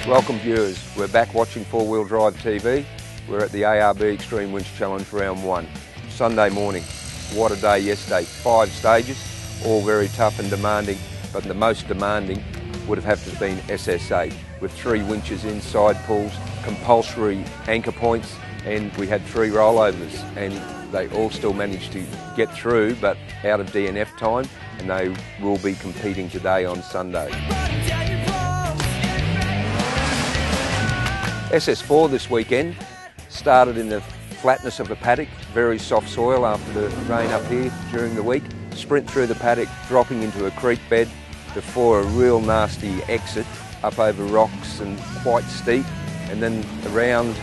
Welcome viewers, we're back watching four-wheel drive TV. We're at the ARB Xtreme Winch Challenge Round 1. Sunday morning. What a day yesterday. 5 stages, all very tough and demanding, but the most demanding would have to have been SS8 with 3 winches in, side pulls, compulsory anchor points, and we had 3 rollovers, and they all still managed to get through but out of DNF time, and they will be competing today on Sunday. SS4 this weekend started in the flatness of the paddock, very soft soil after the rain up here during the week. Sprint through the paddock, dropping into a creek bed before a real nasty exit up over rocks and quite steep, and then around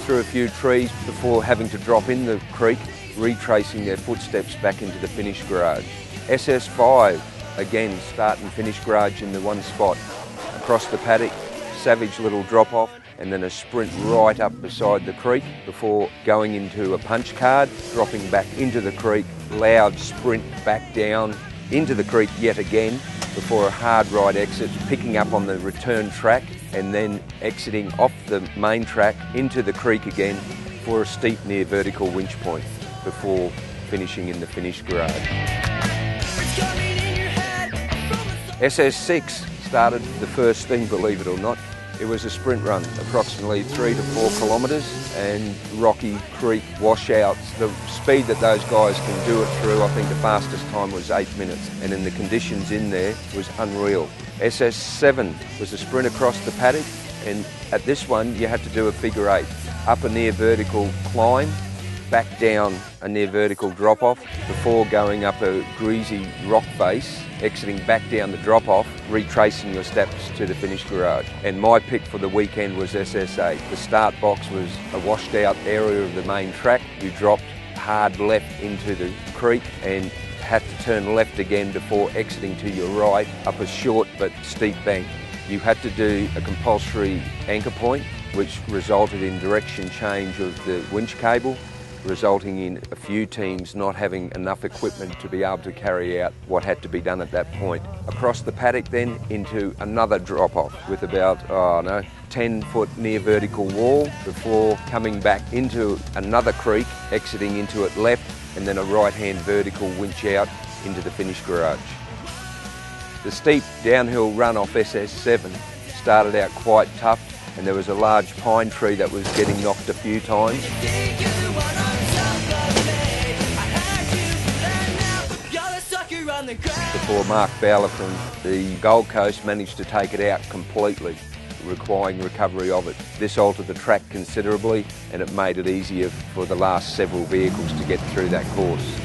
through a few trees before having to drop in the creek, retracing their footsteps back into the finish garage. SS5, again start and finish garage in the one spot. Across the paddock, savage little drop off, and then a sprint right up beside the creek before going into a punch card, dropping back into the creek, loud sprint back down into the creek yet again before a hard right exit, picking up on the return track and then exiting off the main track into the creek again for a steep near vertical winch point before finishing in the finish garage. SS6 started the first thing, believe it or not. It was a sprint run, approximately 3 to 4 kilometres, and rocky creek washouts. The speed that those guys can do it through, I think the fastest time was 8 minutes, and in the conditions in there was unreal. SS7 was a sprint across the paddock, and at this one you had to do a figure 8. Up a near vertical climb, back down a near vertical drop off before going up a greasy rock face, exiting back down the drop off, retracing your steps to the finish garage. And my pick for the weekend was SS8. The start box was a washed out area of the main track. You dropped hard left into the creek and had to turn left again before exiting to your right up a short but steep bank. You had to do a compulsory anchor point, which resulted in direction change of the winch cable, resulting in a few teams not having enough equipment to be able to carry out what had to be done at that point. Across the paddock then into another drop-off with about, 10-foot near vertical wall before coming back into another creek, exiting into it left, and then a right-hand vertical winch out into the finish garage. The steep downhill run off SS7 started out quite tough, and there was a large pine tree that was getting knocked a few times. Before Mark Fowler from the Gold Coast managed to take it out completely, requiring recovery of it. This altered the track considerably, and it made it easier for the last several vehicles to get through that course.